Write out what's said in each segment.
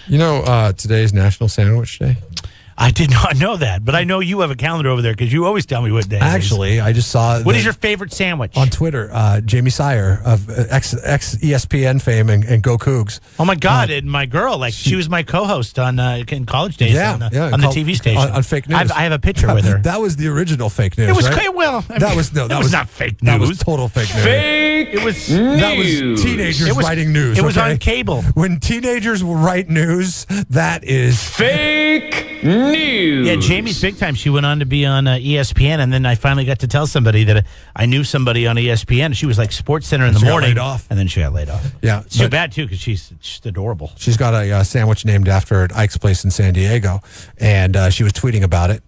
You know, today's National Sandwich Day. I did not know that, but I know you have a calendar over there because you always tell me what day. Actually, I just saw. What is your favorite sandwich? On Twitter, Jamie Sire of ex ESPN fame and Go Cougs. Oh my God! And my girl, she was my co-host on in college days on the TV station on fake news. I have a picture with her. That was the original fake news. It was right? that was not fake news. That was total fake news. Fake. It was news. That was teenagers writing news. It was on cable. When teenagers write news, that is fake news. Yeah, Jamie's big time. She went on to be on ESPN, and then I finally got to tell somebody that I knew somebody on ESPN. She was like Sports Center in the morning, laid off. And then she got laid off. Yeah, it's too bad too because she's just adorable. She's got a sandwich named after her at Ike's Place in San Diego, and she was tweeting about it.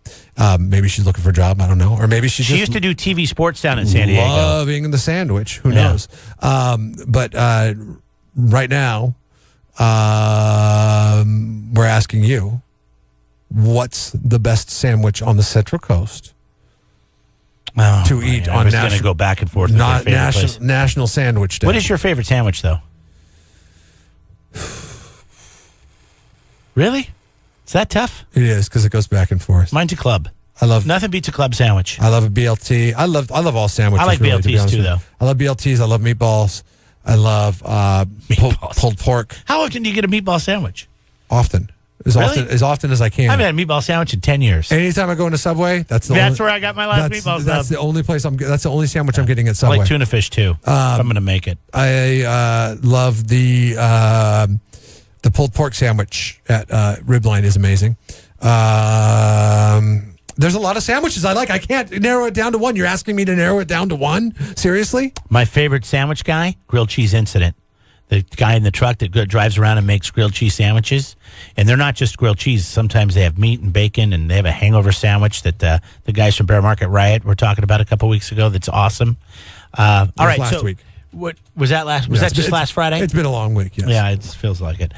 Maybe she's looking for a job. I don't know, or maybe she used to do TV sports down in San Diego. Loving the sandwich. Who knows? But right now, we're asking you. What's the best sandwich on the Central Coast to eat on national? I was going to go back and forth. Not National Sandwich Day. What is your favorite sandwich, though? Really? Is that tough? It is because it goes back and forth. Mine's a club. Nothing beats a club sandwich. I love a BLT. I love all sandwiches. I like really, BLTs too, though. I love BLTs. I love meatballs. I love pulled pork. How often do you get a meatball sandwich? Often. As often as I can. I haven't had a meatball sandwich in 10 years. Anytime I go into Subway, that's where I got my last meatballs. That's the only place that's the only sandwich I'm getting at Subway. I like tuna fish too. I'm going to make it. I love the pulled pork sandwich at Ribline is amazing. There's a lot of sandwiches I like. I can't narrow it down to one. You're asking me to narrow it down to one? Seriously? My favorite sandwich guy, Grilled Cheese Incident. The guy in the truck that drives around and makes grilled cheese sandwiches. And they're not just grilled cheese. Sometimes they have meat and bacon, and they have a hangover sandwich that the guys from Bear Market Riot were talking about a couple weeks ago. That's awesome. All right, last week. What was that last? Was that just last Friday? It's been a long week, yes. Yeah, it feels like it.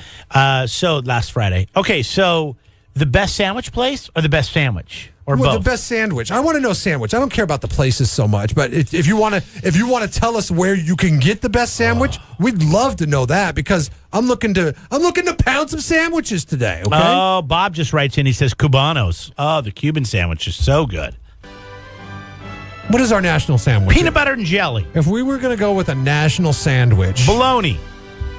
So last Friday. Okay, so the best sandwich place or the best sandwich? Or both? The best sandwich. I want to know sandwich. I don't care about the places so much, but if you want to tell us where you can get the best sandwich, we'd love to know that because I'm looking to pound some sandwiches today. Okay. Oh, Bob just writes in. He says Cubanos. Oh, the Cuban sandwich is so good. What is our national sandwich? Peanut butter and jelly. If we were going to go with a national sandwich, bologna.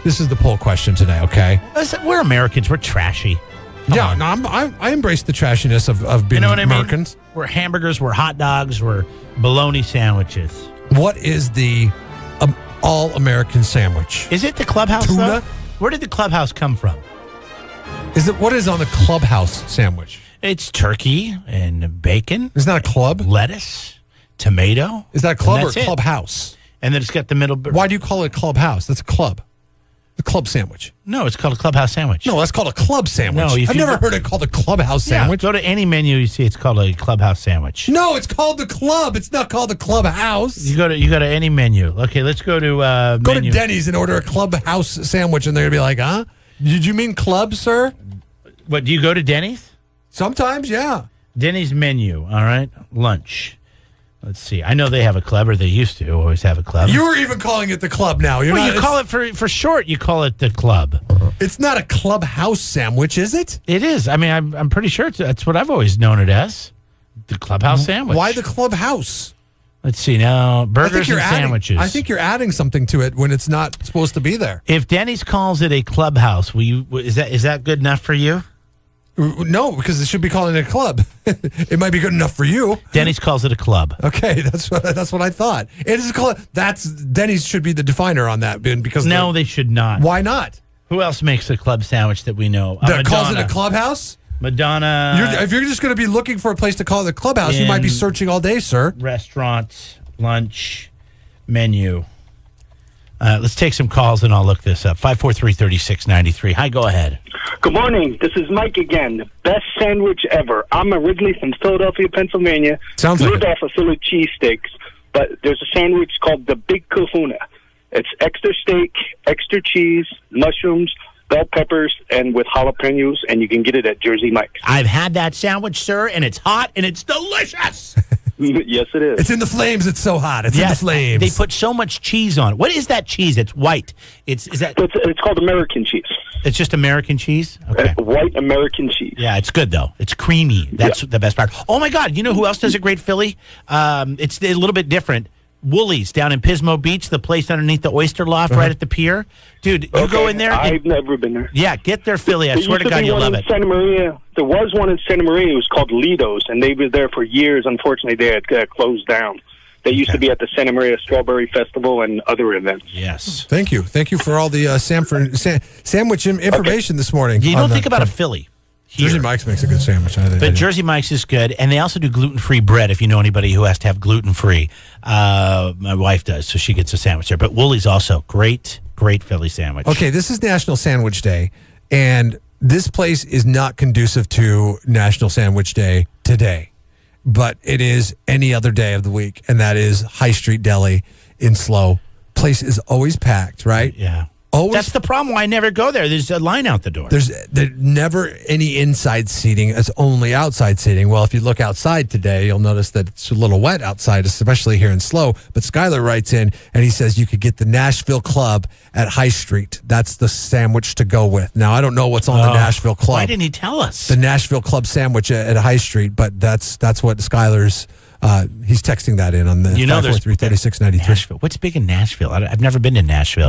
This is the poll question today. Okay. Listen, we're Americans. We're trashy. Come on. I embrace the trashiness of being Americans. I mean? We're hamburgers, we're hot dogs, we're bologna sandwiches. What is the all-American sandwich? Is it the Clubhouse, tuna? Though? Where did the Clubhouse come from? What is on the Clubhouse sandwich? It's turkey and bacon. Isn't that a club? Lettuce, tomato. Is that a club or Clubhouse? And then it's got the middle. Why do you call it a Clubhouse? That's a club. The club sandwich. No, it's called a Clubhouse sandwich. No, that's called a club sandwich. No, I've never heard it called a Clubhouse sandwich. Go to any menu you see, it's called a Clubhouse sandwich. No, it's called the club. It's not called the Clubhouse. You go to any menu. Okay, let's go to to Denny's and order a Clubhouse sandwich, and they're gonna be like, "Huh? Did you mean club, sir?" What? Do you go to Denny's? Sometimes, yeah. Denny's menu. All right, lunch. Let's see. I know they have a club, or they used to always have a club. You're even calling it the club now. You call it for short. You call it the club. It's not a Clubhouse sandwich, is it? It is. I mean, I'm pretty sure that's what I've always known it as. The Clubhouse sandwich. Why the Clubhouse? Let's see now. Burgers and sandwiches. I think you're adding something to it when it's not supposed to be there. If Denny's calls it a Clubhouse, is that good enough for you? No, because it should be calling it a club. It might be good enough for you. Denny's calls it a club. Okay, that's what I thought. It is a club. Denny's should be the definer on that, because no, they should not. Why not? Who else makes a club sandwich that we know? That calls it a Clubhouse? Madonna. If you're just going to be looking for a place to call it a Clubhouse, you might be searching all day, sir. Restaurant, lunch, menu. Let's take some calls and I'll look this up. 543-3693. Hi, go ahead. Good morning. This is Mike again. Best sandwich ever. I'm originally from Philadelphia, Pennsylvania. Sounds like lived off of Philly cheesesteaks, but there's a sandwich called the Big Kahuna. It's extra steak, extra cheese, mushrooms, bell peppers, and with jalapenos, and you can get it at Jersey Mike's. I've had that sandwich, sir, and it's hot and it's delicious. Yes, it is. It's in the flames. It's so hot. It's in the flames. They put so much cheese on it. What is that cheese? It's white. Is that? It's called American cheese. It's just American cheese. Okay. White American cheese. Yeah, it's good though. It's creamy. That's the best part. Oh my God! You know who else does a great Philly? It's a little bit different. Woolies down in Pismo Beach, the place underneath the Oyster Loft, right at the pier. Dude, you go in there. I've never been there. Yeah, get there, Philly. I swear to God, you'll love it. Santa Maria. There was one in Santa Maria. It was called Lido's, and they were there for years. Unfortunately, they had closed down. They used to be at the Santa Maria Strawberry Festival and other events. Yes. Thank you for all the sandwich information this morning. You don't think about a Philly. Here. Jersey Mike's makes a good sandwich. But Jersey Mike's is good, and they also do gluten-free bread. If you know anybody who has to have gluten-free, my wife does, so she gets a sandwich there. But Woolies also great Philly sandwich. Okay, this is National Sandwich Day, and this place is not conducive to National Sandwich Day today, but it is any other day of the week, and that is High Street Deli in Slow. Place is always packed, right? Yeah. Always. That's the problem why I never go there. There's a line out the door. There's never any inside seating. It's only outside seating. Well, if you look outside today, you'll notice that it's a little wet outside, especially here in Slow. But Skylar writes in, and he says you could get the Nashville Club at High Street. That's the sandwich to go with. Now, I don't know what's on the Nashville Club. Why didn't he tell us? The Nashville Club sandwich at High Street, but that's what Skylar's... he's texting that in on the 543-3693. Nashville. What's big in Nashville? I've never been to Nashville.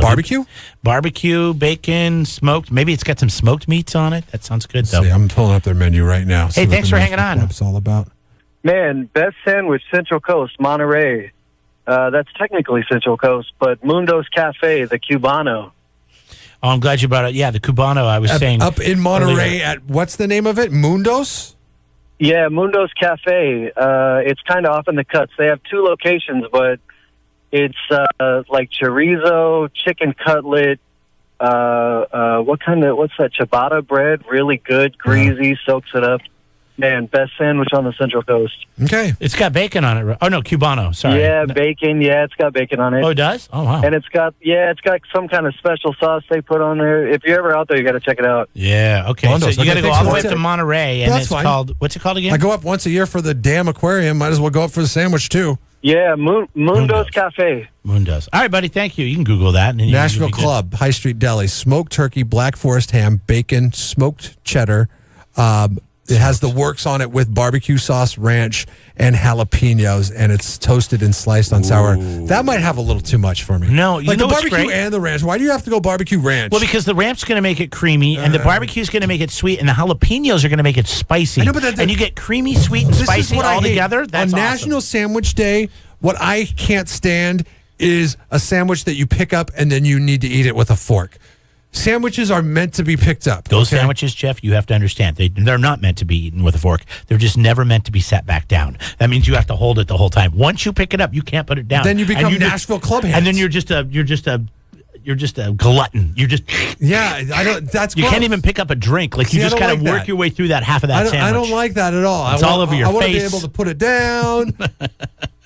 Barbecue, bacon, smoked. Maybe it's got some smoked meats on it. That sounds good, though. See, I'm pulling up their menu right now. Hey, thanks for hanging on. What's all about? Man, best sandwich, Central Coast, Monterey. That's technically Central Coast, but Mundo's Cafe, the Cubano. Oh, I'm glad you brought it. Yeah, the Cubano, I was saying. Up in Monterey earlier. at, what's the name of it? Mundo's? Yeah, Mundo's Cafe. It's kind of off in the cuts. They have 2 locations, but it's like chorizo, chicken cutlet. What's that ciabatta bread? Really good, greasy, soaks it up. Man, best sandwich on the Central Coast. Okay. It's got bacon on it. Oh, no, Cubano. Sorry. Yeah, bacon. Yeah, it's got bacon on it. Oh, it does? Oh, wow. And it's got some kind of special sauce they put on there. If you're ever out there, you got to check it out. Yeah, okay. Mondo's. So you got to go all the way up That's to Monterey, and That's it's fine. called, what's it called again? I go up once a year for the damn aquarium. Might as well go up for the sandwich, too. Yeah, Mundo's Cafe. Mundo's. All right, buddy, thank you. You can Google that. And Nashville Club, High Street Deli, smoked turkey, Black Forest ham, bacon, smoked cheddar. It has the works on it with barbecue sauce, ranch, and jalapenos, and it's toasted and sliced on sour. That might have a little too much for me. No, you like know the what's barbecue great? and the ranch. Why do you have to go barbecue ranch? Well, because the ranch's going to make it creamy, and the barbecue's going to make it sweet, and the jalapenos are going to make it spicy. I know, but and you get creamy, sweet, and This is spicy what I all hate. together. That's on awesome. National Sandwich Day, what I can't stand is a sandwich that you pick up and then you need to eat it with a fork. Sandwiches are meant to be picked up. Those okay? sandwiches, Jeff, you have to understand, they're not meant to be eaten with a fork. They're just never meant to be set back down. That means you have to hold it the whole time. Once you pick it up, you can't put it down. Then you become Nashville Club hands. And then you're just a glutton. You're just Yeah, I don't. That's you gross. can't even pick up a drink. Like See, you I just don't kind of like work that. your way through that half of that sandwich. I don't like that at all. It's all over your I want to be face. able to put it down.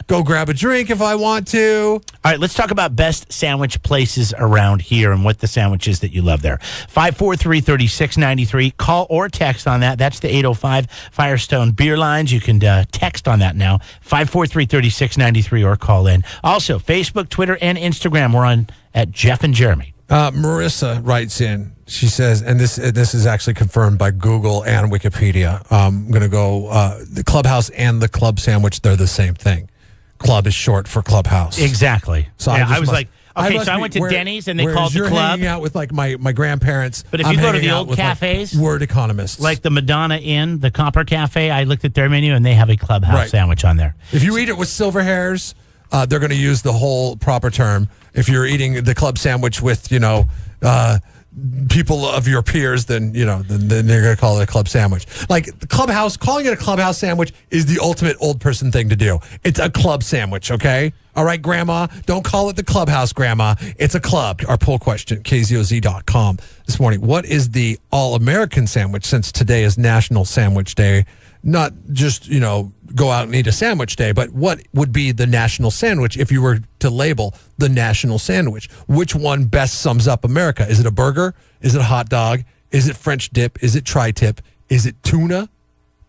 Go grab a drink if I want to. All right, let's talk about best sandwich places around here and what the sandwiches that you love there. 543-3693. Call or text on that. That's the 805 Firestone Beer Lines. You can text on that now. 543-3693 or call in. Also, Facebook, Twitter, and Instagram. We're on at Jeff and Jeremy. Marissa writes in. She says, and this is actually confirmed by Google and Wikipedia. I'm going to go, the Clubhouse and the club sandwich, they're the same thing. Club is short for clubhouse. Exactly. So yeah, just I was must- like, okay, so I be- went to where- Denny's and they whereas called the you're club. hanging out with like my grandparents. But if I'm you go to hanging the out old with, like, cafes, word economists. Like the Madonna Inn, the Copper Cafe, I looked at their menu and they have a clubhouse Right. sandwich on there. If you eat it with silver hairs, they're going to use the whole proper term. If you're eating the club sandwich with, people of your peers, then they're going to call it a club sandwich. Like the clubhouse, calling it a clubhouse sandwich is the ultimate old person thing to do. It's a club sandwich, okay? All right, Grandma, don't call it the clubhouse, Grandma. It's a club. Our poll question, KZOZ.com this morning. What is the all-American sandwich since today is National Sandwich Day? Not just, go out and eat a sandwich day, but what would be the national sandwich if you were to label the national sandwich? Which one best sums up America? Is it a burger? Is it a hot dog? Is it French dip? Is it tri-tip? Is it tuna,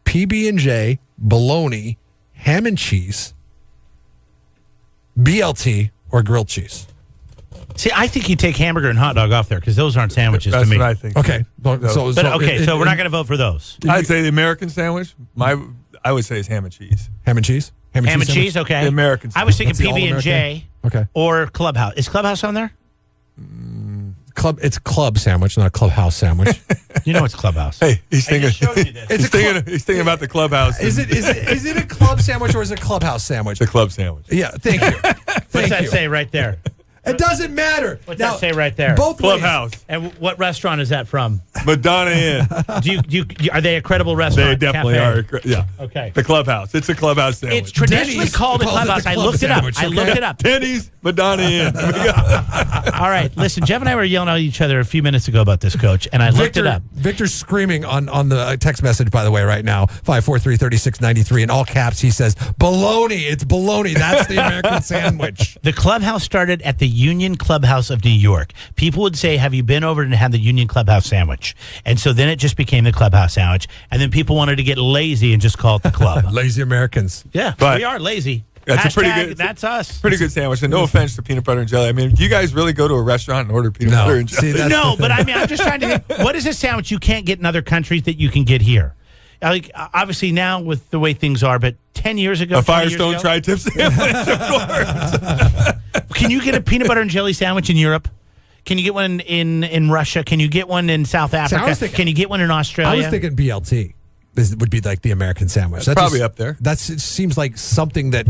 PB&J, bologna, ham and cheese, BLT, or grilled cheese? See, I think you take hamburger and hot dog off there because those aren't sandwiches That's to me. what I think. Okay. So we're not going to vote for those. I'd say the American sandwich. I would say it's ham and cheese. Ham and cheese? Ham and sandwich? cheese, okay. The American I was thinking That's the PB&J Okay. or Clubhouse. Is Clubhouse on there? It's club sandwich, not a clubhouse sandwich. You know it's Clubhouse. Hey, he's I thinking. just showed you this. He's thinking about the clubhouse. Is it a club sandwich or is it a clubhouse sandwich? The club sandwich? Yeah, thank you. What's that say right there? It doesn't matter. What's that say right there? Both ways. Clubhouse. And what restaurant is that from? Madonna Inn. Are they a credible restaurant? They definitely Cafe? are. Yeah. Okay. The clubhouse. It's a clubhouse sandwich. It's traditionally Denny's called a calls it the clubhouse. I club looked it up. sandwich, I looked okay? it up. Denny's, Madonna Inn. All right. Listen, Jeff and I were yelling at each other a few minutes ago about this, Coach, and I looked it up. Victor's screaming on the text message, by the way, right now, 543-3693. In all caps, he says, baloney. It's baloney. That's the American sandwich. The clubhouse started at the Union Clubhouse of New York. People would say, have you been over and had the Union Clubhouse sandwich? And so then it just became the Clubhouse sandwich. And then people wanted to get lazy and just call it the club. Lazy Americans. Yeah, But we are lazy. that's a pretty Hashtag, good- That's us. Pretty good sandwich. And no offense to peanut butter and jelly. I mean, do you guys really go to a restaurant and order peanut No. butter and jelly? See, that's No, the but thing. I mean, I'm just trying to think, what is a sandwich you can't get in other countries that you can get here? Like, obviously now with the way things are, but 10 years ago, A 20 years Firestone ago, tri-tip sandwich, of course. can you get a peanut butter and jelly sandwich in Europe? Can you get one in Russia? Can you get one in South Africa? thinking- Can you get one in Australia? I was thinking BLT would be like the American sandwich. That's probably up there. It seems like something that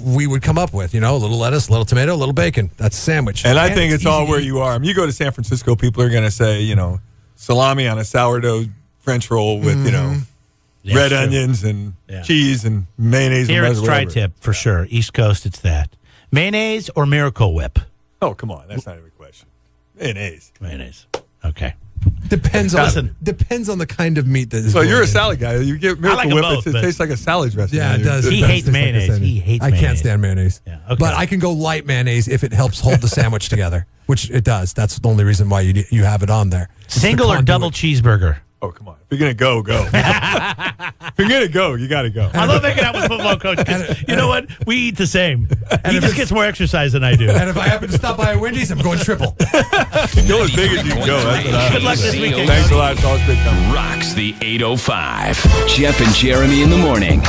we would come up with, a little lettuce, a little tomato, a little bacon. That's a sandwich. And I think it's all easy to where eat. you are. I mean, you go to San Francisco, people are going to say, salami on a sourdough French roll with, Yeah, red true. onions and Yeah. cheese and mayonnaise. Here and it's whatever. tri-tip for sure. East Coast, it's that. Mayonnaise or Miracle Whip? Oh, come on. That's not even a question. Mayonnaise. Mayonnaise. Okay. Depends on Listen. the kind of meat that is. So going you're a in. salad guy. You get Miracle like 'em Whip. both, it but- tastes like a salad dressing. Yeah, it does. He It does hates taste like a mayonnaise. sandwich. He hates I can't mayonnaise. stand mayonnaise. Yeah, okay. But I can go light mayonnaise if it helps hold the sandwich together, which it does. That's the only reason why you have it on there. It's the Single or conduit. double cheeseburger? Oh, come on. If you're going to go, go. If you're going to go, you got to go. I love hanging out with football coach 'cause you know what? We eat the same. He just gets more exercise than I do. And if I happen to stop by a Wendy's, I'm going triple. Go as big as you can go. That's what I Good luck this weekend. Thanks a lot. It's always great coming. Rocks the 805. Jeff and Jeremy in the morning.